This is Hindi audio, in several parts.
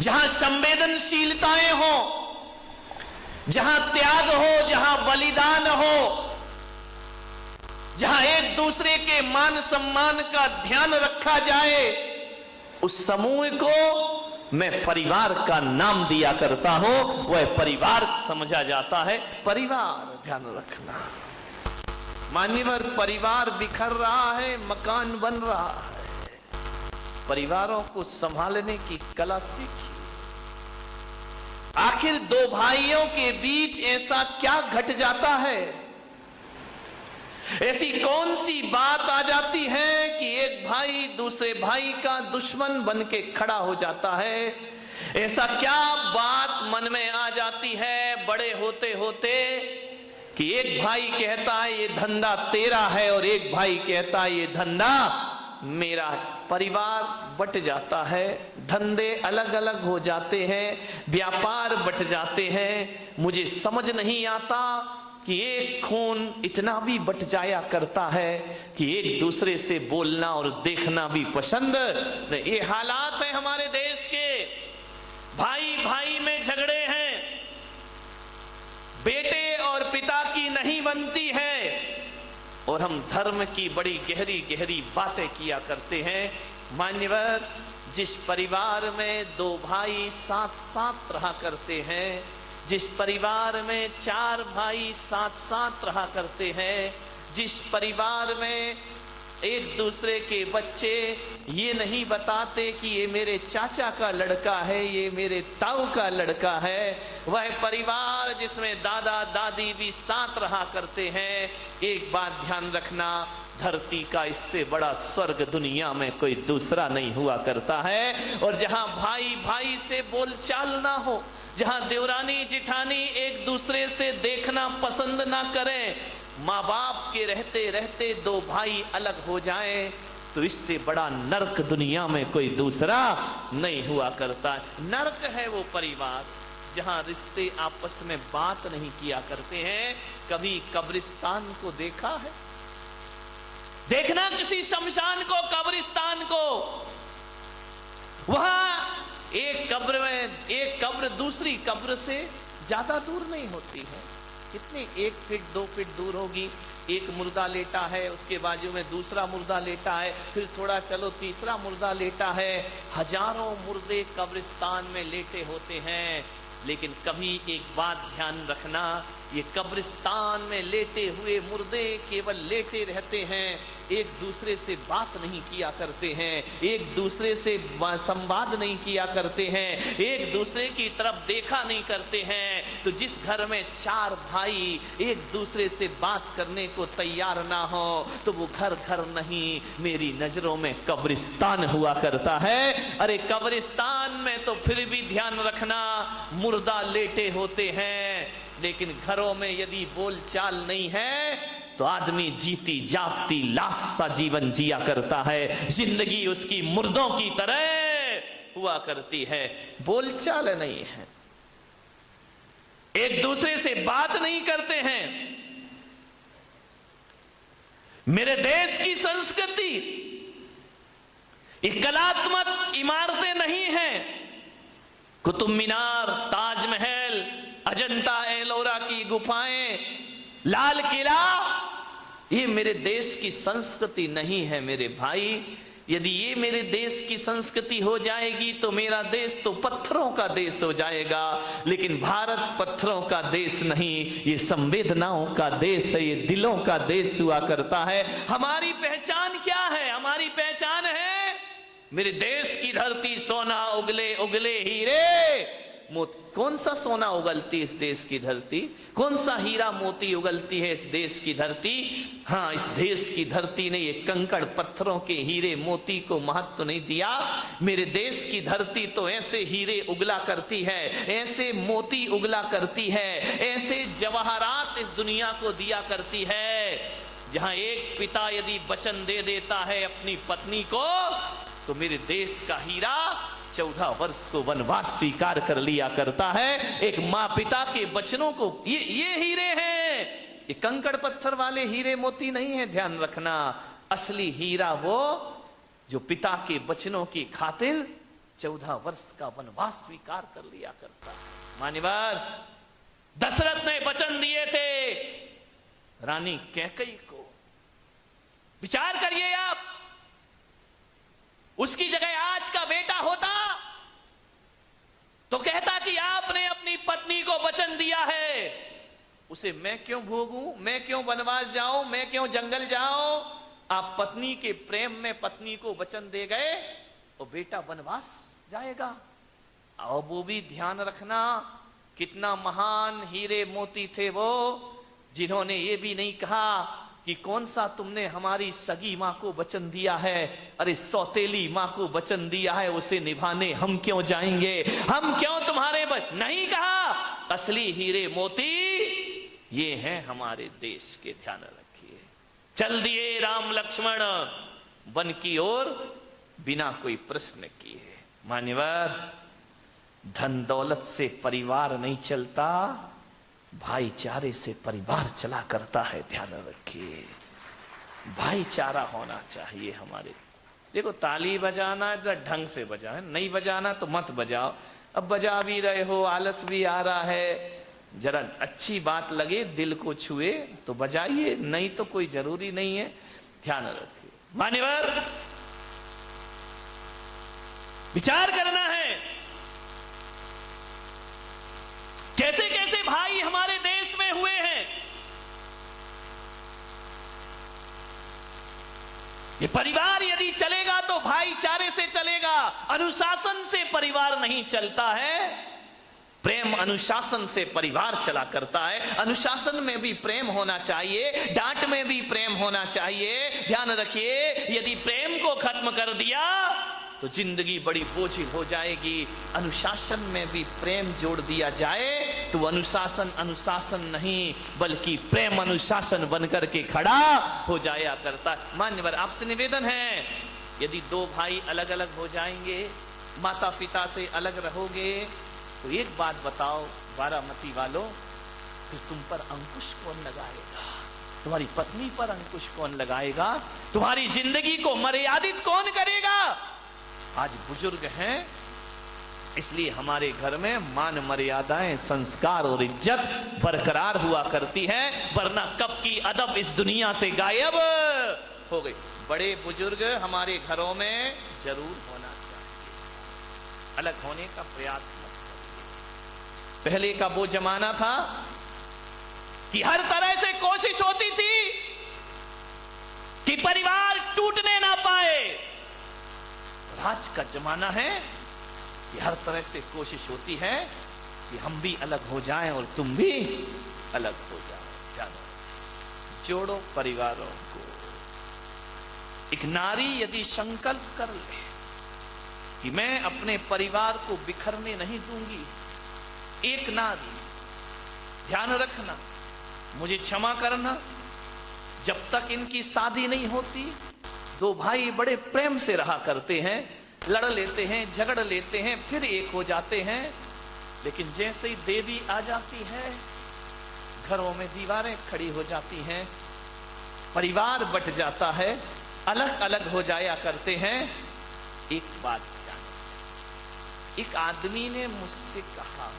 जहां संवेदनशीलताएं हो, जहां त्याग हो, जहां बलिदान हो, जहां एक दूसरे के मान सम्मान का ध्यान रखा जाए, उस समूह को मैं परिवार का नाम दिया करता हूं। वह परिवार समझा जाता है। परिवार ध्यान रखना। मान्यवर, परिवार बिखर रहा है, मकान बन रहा है। परिवारों को संभालने की कला सीखिए। आखिर दो भाइयों के बीच ऐसा क्या घट जाता है, ऐसी कौन सी बात आ जाती है कि एक भाई दूसरे भाई का दुश्मन बन के खड़ा हो जाता है? ऐसा क्या बात मन में आ जाती है बड़े होते होते कि एक भाई कहता है ये धंधा तेरा है और एक भाई कहता है ये धंधा मेरा? परिवार बट जाता है, धंधे अलग अलग हो जाते हैं, व्यापार बट जाते हैं। मुझे समझ नहीं आता कि एक खून इतना भी बट जाया करता है कि एक दूसरे से बोलना और देखना भी पसंद। ये हालात है हमारे देश के। भाई भाई में झगड़े हैं, बेटे और पिता की नहीं बनती है, और हम धर्म की बड़ी गहरी गहरी बातें किया करते हैं। मान्यवर, जिस परिवार में दो भाई साथ साथ रहा करते हैं, जिस परिवार में चार भाई साथ साथ रहा करते हैं, जिस परिवार में एक दूसरे के बच्चे ये नहीं बताते कि ये मेरे चाचा का लड़का है, ये मेरे ताऊ का लड़का है, वह परिवार जिसमें दादा दादी भी साथ रहा करते हैं। एक बात ध्यान रखना, धरती का इससे बड़ा स्वर्ग दुनिया में कोई दूसरा नहीं हुआ करता है। और जहां भाई भाई से बोलचाल ना हो, जहां देवरानी जिठानी एक दूसरे से देखना पसंद ना करें, माँ बाप के रहते रहते दो भाई अलग हो जाएं, तो इससे बड़ा नरक दुनिया में कोई दूसरा नहीं हुआ करता। नरक है वो परिवार जहां रिश्ते आपस में बात नहीं किया करते हैं। कभी कब्रिस्तान को देखा है? देखना किसी शमशान को, कब्रिस्तान को। वहां एक कब्र में एक कब्र दूसरी कब्र से ज्यादा दूर नहीं होती है। कितनी 1 फीट 2 फीट दूर होगी। एक मुर्दा लेटा है, उसके बाजू में दूसरा मुर्दा लेटा है, फिर थोड़ा चलो तीसरा मुर्दा लेटा है। हजारों मुर्दे कब्रिस्तान में लेटे होते हैं। लेकिन कभी एक बात ध्यान रखना, ये कब्रिस्तान में लेटे हुए मुर्दे केवल लेटे रहते हैं, एक दूसरे से बात नहीं किया करते हैं, एक दूसरे से संवाद नहीं किया करते हैं, एक दूसरे की तरफ देखा नहीं करते हैं। तो जिस घर में चार भाई एक दूसरे से बात करने को तैयार ना हो, तो वो घर घर नहीं, मेरी नजरों में कब्रिस्तान हुआ करता है। अरे कब्रिस्तान में तो फिर भी ध्यान रखना, मुर्दा लेटे होते हैं, लेकिन घरों में यदि बोलचाल नहीं है तो आदमी जीती जागती लाश सा जीवन जिया करता है। जिंदगी उसकी मुर्दों की तरह हुआ करती है। बोलचाल नहीं है, एक दूसरे से बात नहीं करते हैं। मेरे देश की संस्कृति ये कलात्मक इमारतें नहीं हैं। कुतुब मीनार, ताजमहल, अजंता एलोरा की गुफाएं, लाल किला, ये मेरे देश की संस्कृति नहीं है मेरे भाई। यदि ये मेरे देश की संस्कृति हो जाएगी तो मेरा देश तो पत्थरों का देश हो जाएगा। लेकिन भारत पत्थरों का देश नहीं, ये संवेदनाओं का देश है, ये दिलों का देश हुआ करता है। हमारी पहचान क्या है? हमारी पहचान है मेरे देश की धरती सोना उगले उगले हीरे मोती। कौन सा सोना उगलती है इस देश की धरती? कौन सा हीरा मोती उगलती है इस देश की धरती? हाँ, इस देश की धरती ने ये कंकड़ पत्थरों के हीरे मोती को महत्व नहीं दिया। मेरे देश की धरती तो ऐसे हीरे उगला करती है, ऐसे मोती उगला करती है, ऐसे जवाहरात इस दुनिया को दिया करती है, जहां एक पिता यदि वचन दे देता है अपनी पत्नी को, तो मेरे देश का हीरा 14 वर्ष को वनवास स्वीकार कर लिया करता है। एक माँ पिता के वचनों को, ये हीरे हैं, ये कंकड़ पत्थर वाले हीरे मोती नहीं है। ध्यान रखना, असली हीरा वो जो पिता के वचनों की खातिर 14 वर्ष का वनवास स्वीकार कर लिया करता। मान्यवर, दशरथ ने वचन दिए थे रानी कैकेयी को। विचार करिए आप, उसकी जगह आज का बेटा होता तो कहता कि आपने अपनी पत्नी को वचन दिया है, उसे मैं क्यों भोगूं, मैं क्यों वनवास जाऊं, मैं क्यों जंगल जाऊं। आप पत्नी के प्रेम में पत्नी को वचन दे गए और बेटा वनवास जाएगा। और वो भी ध्यान रखना, कितना महान हीरे मोती थे वो, जिन्होंने ये भी नहीं कहा कि कौन सा तुमने हमारी सगी मां को वचन दिया है, अरे सौतेली मां को वचन दिया है, उसे निभाने हम क्यों जाएंगे, हम क्यों तुम्हारे नहीं कहा। असली हीरे मोती ये हैं हमारे देश के, ध्यान रखिए। चल दिए राम लक्ष्मण वन की ओर बिना कोई प्रश्न किए। मान्यवर, धन दौलत से परिवार नहीं चलता, भाईचारे से परिवार चला करता है, ध्यान रखिए। भाईचारा होना चाहिए हमारे। देखो, ताली बजाना है ढंग से बजाए, नहीं बजाना तो मत बजाओ। अब बजा भी रहे हो, आलस भी आ रहा है, जरा अच्छी बात लगे, दिल को छुए तो बजाइए, नहीं तो कोई जरूरी नहीं है, ध्यान रखिए। मान्यवर, विचार करना है, कैसे कैसे भाई हमारे देश में हुए हैं। ये परिवार यदि चलेगा तो भाईचारे से चलेगा, अनुशासन से परिवार नहीं चलता है। प्रेम अनुशासन से परिवार चला करता है। अनुशासन में भी प्रेम होना चाहिए, डांट में भी प्रेम होना चाहिए। ध्यान रखिए, यदि प्रेम को खत्म कर दिया तो जिंदगी बड़ी बोझिल हो जाएगी। अनुशासन में भी प्रेम जोड़ दिया जाए तो अनुशासन अनुशासन नहीं बल्कि प्रेम अनुशासन बनकर के खड़ा हो जाया करता। मान्यवर, आपसे निवेदन है, यदि दो भाई अलग अलग हो जाएंगे, माता पिता से अलग रहोगे, तो एक बात बताओ बारामती वालों, कि तुम पर अंकुश कौन लगाएगा, तुम्हारी पत्नी पर अंकुश कौन लगाएगा, तुम्हारी जिंदगी को मर्यादित कौन करेगा। आज बुजुर्ग हैं, इसलिए हमारे घर में मान मर्यादाएं, संस्कार और इज्जत बरकरार हुआ करती है, वरना कब की अदब इस दुनिया से गायब हो गई। बड़े बुजुर्ग हमारे घरों में जरूर होना चाहिए, अलग होने का प्रयास मत करिए। पहले का वो जमाना था कि हर तरह से कोशिश होती थी कि परिवार टूटने ना पाए। आज का जमाना है कि हर तरह से कोशिश होती है कि हम भी अलग हो जाएं और तुम भी अलग हो जाओ। जानो, जोड़ो परिवारों को। एक नारी यदि संकल्प कर ले कि मैं अपने परिवार को बिखरने नहीं दूंगी, एक नारी, ध्यान रखना, मुझे क्षमा करना, जब तक इनकी शादी नहीं होती, दो भाई बड़े प्रेम से रहा करते हैं, लड़ लेते हैं, झगड़ लेते हैं, फिर एक हो जाते हैं। लेकिन जैसे ही देवी आ जाती है, घरों में दीवारें खड़ी हो जाती हैं, परिवार बट जाता है, अलग अलग हो जाया करते हैं। एक बात जानो, एक आदमी ने मुझसे कहा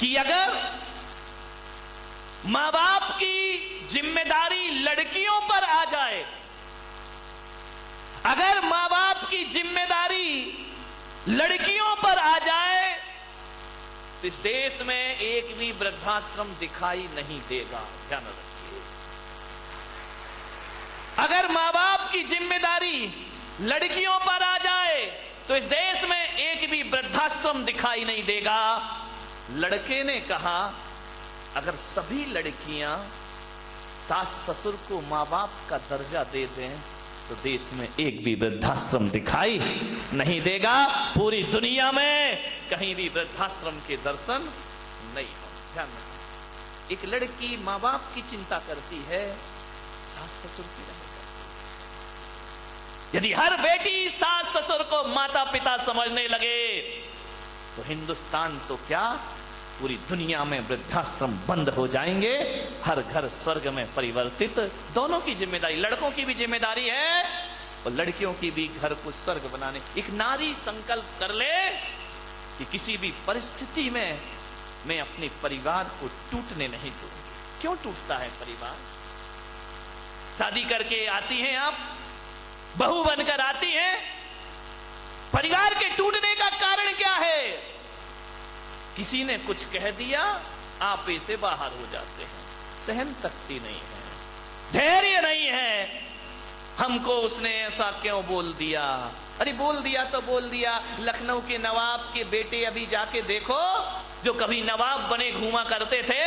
कि अगर मां बाप की जिम्मेदारी लड़कियों पर आ जाए, अगर मां बाप की जिम्मेदारी लड़कियों पर आ जाए तो इस देश में एक भी वृद्धाश्रम दिखाई नहीं देगा। ध्यान रखिए, अगर मां बाप की जिम्मेदारी लड़कियों पर आ जाए तो इस देश में एक भी वृद्धाश्रम दिखाई नहीं देगा। लड़के ने कहा, अगर सभी लड़कियां सास ससुर को मां बाप का दर्जा दे दें तो देश में एक भी वृद्धाश्रम दिखाई नहीं देगा। पूरी दुनिया में कहीं भी वृद्धाश्रम के दर्शन नहीं हो। ध्यान रखना, एक लड़की मां बाप की चिंता करती है, सास ससुर की नहीं करती। यदि हर बेटी सास ससुर को माता पिता समझने लगे तो हिंदुस्तान तो क्या, पूरी दुनिया में वृद्धाश्रम बंद हो जाएंगे, हर घर स्वर्ग में परिवर्तित। दोनों की जिम्मेदारी, लड़कों की भी जिम्मेदारी है और लड़कियों की भी घर को स्वर्ग बनाने। एक नारी संकल्प कर ले कि किसी भी परिस्थिति में मैं अपने परिवार को टूटने नहीं दूंगी। क्यों टूटता है परिवार? शादी करके आती हैं आप, बहू बनकर आती हैं, परिवार के टूटने का कारण क्या है? किसी ने कुछ कह दिया, आप ऐसे बाहर हो जाते हैं। सहन शक्ति नहीं है, धैर्य नहीं है। हमको उसने ऐसा क्यों बोल दिया? अरे बोल दिया तो बोल दिया। लखनऊ के नवाब के बेटे अभी जाके देखो, जो कभी नवाब बने घूमा करते थे,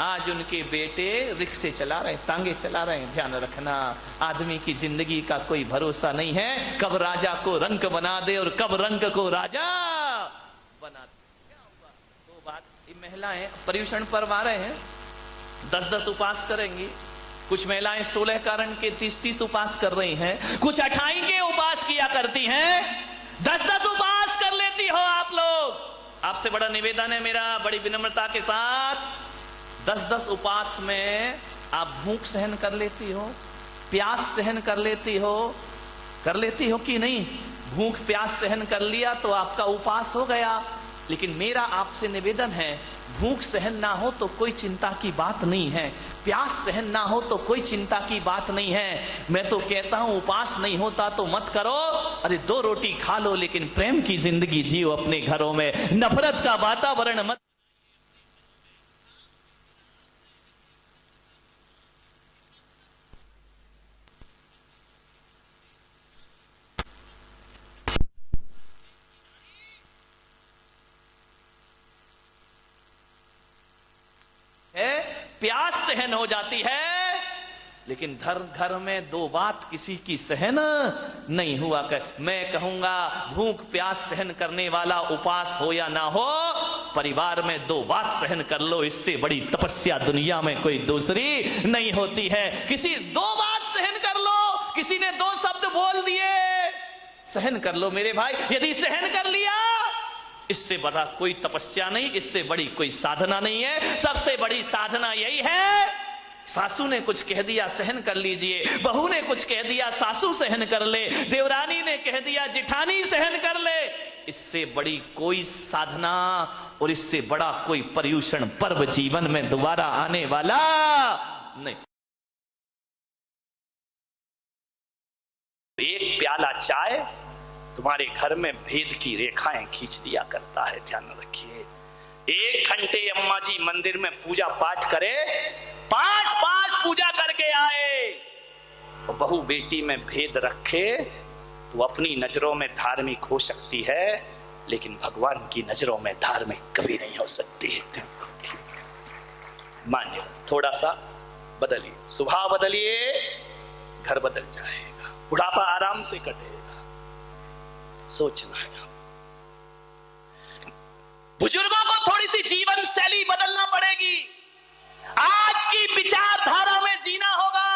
आज उनके बेटे रिक्शे चला रहे, तांगे चला रहे हैं। ध्यान रखना, आदमी की जिंदगी का कोई भरोसा नहीं है, कब राजा को रंक बना दे और कब रंक को राजा बना दे। क्या हुआ? दो बात, ये महिलाएं पर्युषण पर्व आ रहे हैं, 10-10 उपवास करेंगी। कुछ महिलाएं 16 कारण के 30-30 उपवास कर रही हैं, कुछ 28 के उपवास किया करती हैं, 10-10 उपवास कर लेती हो आप लोग। आपसे बड़ा निवेदन है मेरा, बड़ी विनम्रता के साथ, 10-10 उपवास में आप भूख सहन कर लेती हो, प्यास सहन कर लेती हो कि नहीं? भूख प्यास सहन कर लिया तो आपका उपवास हो गया। लेकिन मेरा आपसे निवेदन है, भूख सहन ना हो तो कोई चिंता की बात नहीं है, प्यास सहन ना हो तो कोई चिंता की बात नहीं है। मैं तो कहता हूं उपवास नहीं होता तो मत करो, अरे 2 रोटी खा लो, लेकिन प्रेम की जिंदगी जियो अपने घरों में, नफरत का वातावरण मत। प्यास सहन हो जाती है, लेकिन घर में 2 बात किसी की सहन नहीं हुआ कर। मैं कहूंगा, भूख प्यास सहन करने वाला उपवास हो या ना हो, परिवार में 2 बात सहन कर लो, इससे बड़ी तपस्या दुनिया में कोई दूसरी नहीं होती है। किसी 2 बात सहन कर लो, किसी ने 2 शब्द बोल दिए, सहन कर लो मेरे भाई। यदि सहन कर लिया, इससे बड़ा कोई तपस्या नहीं, इससे बड़ी कोई साधना नहीं है। सबसे बड़ी साधना यही है, सासू ने कुछ कह दिया सहन कर लीजिए, बहू ने कुछ कह दिया सासू सहन कर ले, देवरानी ने कह दिया जिठानी सहन कर ले। इससे बड़ी कोई साधना और इससे बड़ा कोई पर्युषण पर्व जीवन में दोबारा आने वाला नहीं। एक प्याला चाय तुम्हारे घर में भेद की रेखाएं खींच दिया करता है, ध्यान रखिए। 1 घंटे अम्मा जी मंदिर में पूजा पाठ करे, 5 पूजा करके आए, और बहू बेटी में भेद रखे, तो अपनी नजरों में धार्मिक हो सकती है, लेकिन भगवान की नजरों में धार्मिक कभी नहीं हो सकती है। मानिए, थोड़ा सा बदलिए, स्वभाव बदलिए, घर बदल जाएगा, बुढ़ापा आराम से कटेगा। सोचना है, बुजुर्गों को थोड़ी सी जीवन शैली बदलना पड़ेगी, आज की विचारधारा में जीना होगा।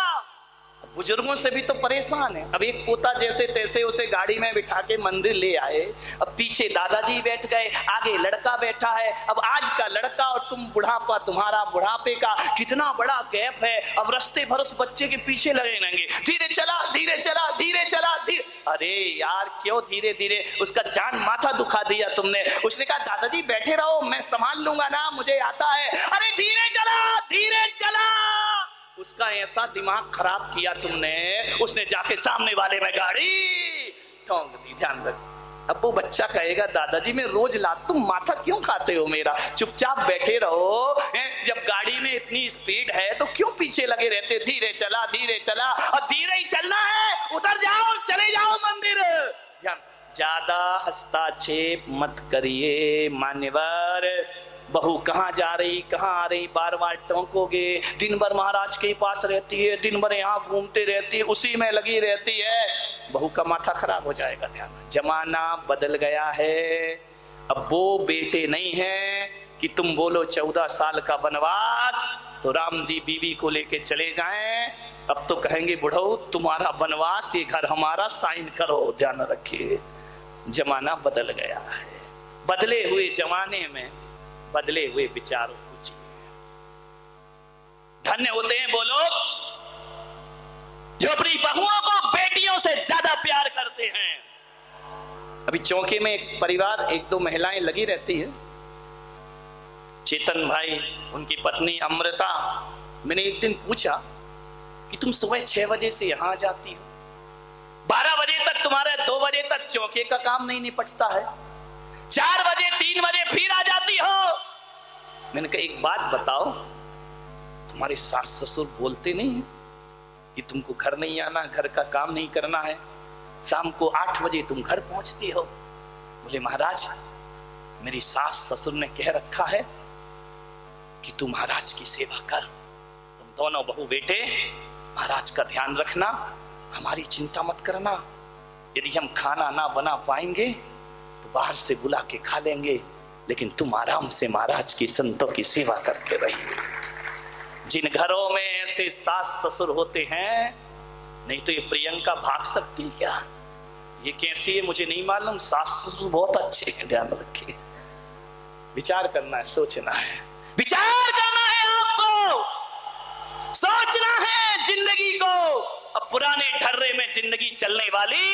बुजुर्गों से भी तो परेशान है। अब एक पोता जैसे तैसे उसे गाड़ी में बिठा के मंदिर ले आए, अब पीछे दादाजी बैठ गए, आगे लड़का बैठा है। अब आज का लड़का और तुम बुढ़ापा, तुम्हारा बुढ़ापे का कितना बड़ा गैप है। अब रास्ते भर उस बच्चे के पीछे लगे रहेंगे, धीरे चला धीरे चला धीरे चला धीरे। अरे यार क्यों धीरे धीरे? उसका जान माथा दुखा दिया तुमने। उसने कहा दादाजी बैठे रहो, मैं संभाल लूंगा ना, मुझे आता है। अरे धीरे चला धीरे चला। उसका ऐसा दिमाग खराब किया तुमने, उसने जाके सामने वाले में गाड़ी ठोक दी। ध्यान रख, अब वो बच्चा कहेगा दादाजी मैं रोज लाता, तुम माथा क्यों खाते हो मेरा, चुपचाप बैठे रहो। जब गाड़ी में इतनी स्पीड है तो क्यों पीछे लगे रहते? धीरे चला धीरे चला, और धीरे ही चलना है, उतर जाओ चले जाओ मंदिर। ध्यान, ज्यादा हस्तक्षेप मत करिए मान्यवर। बहू कहाँ जा रही कहाँ आ रही बार बार टोकोगे। दिन भर महाराज के पास रहती है, दिन भर यहाँ घूमते रहती है, उसी में लगी रहती है, बहू का माथा खराब हो जाएगा। ध्यान, जमाना बदल गया है। अब वो बेटे नहीं है कि तुम बोलो 14 साल का वनवास तो राम जी बीवी को लेके चले जाएं। अब तो कहेंगे बुढ़ऊ तुम्हारा वनवास, ये घर हमारा, साइन करो। ध्यान रखिए, जमाना बदल गया है। बदले हुए जमाने में बदले हुए विचारों को जिए। धन्य होते हैं वो लोग जो अपनी बहुओं को बेटियों से ज्यादा प्यार करते हैं। अभी चौके में एक परिवार, एक दो महिलाएं लगी रहती है, चेतन भाई, उनकी पत्नी अमृता। मैंने एक दिन पूछा कि तुम सुबह 6 बजे से यहां आ जाती हो, 12 बजे तक तुम्हारे 2 बजे तक चौके का काम नहीं निपटता है, 4 बजे 3 बजे फिर आ जाती हो। मैंने कहा एक बात बताओ, तुम्हारे सास ससुर बोलते नहीं है कि तुमको घर नहीं आना, घर का काम नहीं करना है, शाम को 8 बजे तुम घर पहुंचती हो? बोले महाराज मेरी सास ससुर ने कह रखा है कि तू महाराज की सेवा कर, तुम दोनों बहू बेटे महाराज का ध्यान रखना, हमारी चिंता मत करना। यदि हम खाना ना बना पाएंगे तो बाहर से बुला के खा लेंगे, लेकिन तुम आराम से महाराज की संतों की सेवा करके रहिए। जिन घरों में ऐसे सास ससुर होते हैं, नहीं तो ये प्रियंका भाग सकती क्या? ये कैसी है मुझे नहीं मालूम, सास ससुर बहुत अच्छे हैं, ध्यान रखिए। विचार करना है, सोचना है, विचार करना है, आपको सोचना है जिंदगी को। अब पुराने ढर्रे में जिंदगी चलने वाली,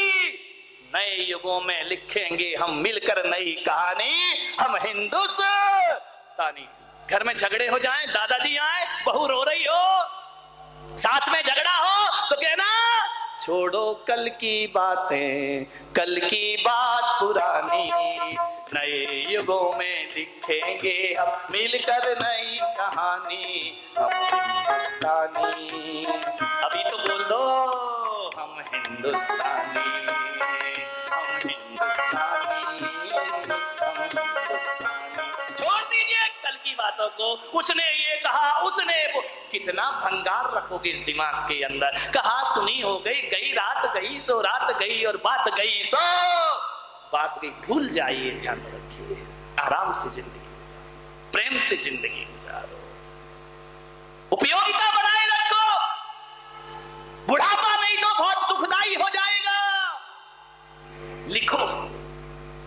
नए युगों में लिखेंगे हम मिलकर नई कहानी, हम हिंदुस्तानी। घर में झगड़े हो जाएं, दादाजी आए, बहू रो रही हो, सास में झगड़ा हो तो कहना छोड़ो कल की बातें, कल की बात पुरानी, नए युगों में लिखेंगे हम मिलकर नई कहानी, हम हिंदुस्तानी। अभी तो बोल दो हम हिंदुस्तानी, हम हिंदुस्तानी, हम हिंदुस्तानी। छोड़ दीजिए कल की बातों को, उसने ये कहा, उसने वो, कितना भंगार रखोगे इस दिमाग के अंदर। कहा सुनी हो गई, गई रात गई सो रात गई, और बात गई सो बात गई। भूल जाइए, ध्यान रखिए, आराम से जिंदगी गुजारो, प्रेम से जिंदगी गुजारो, उपयोगिता बनाए रखो। बुढ़ापा नहीं तो बहुत दुखदाई हो जाएगा। लिखो,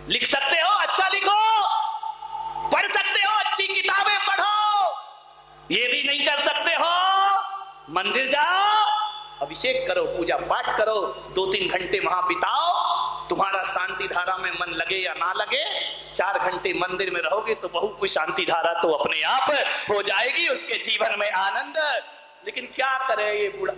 लिख सकते हो अच्छा लिखो, पढ़ सकते हो अच्छी किताबें पढ़ो, ये भी नहीं कर सकते हो मंदिर जाओ, अभिषेक करो, पूजा पाठ करो, 2-3 घंटे वहां बिताओ। तुम्हारा शांति धारा में मन लगे या ना लगे, 4 घंटे मंदिर में रहोगे तो बहू की शांति धारा तो अपने आप हो जाएगी, उसके जीवन में आनंद। लेकिन क्या करे ये बूढ़ा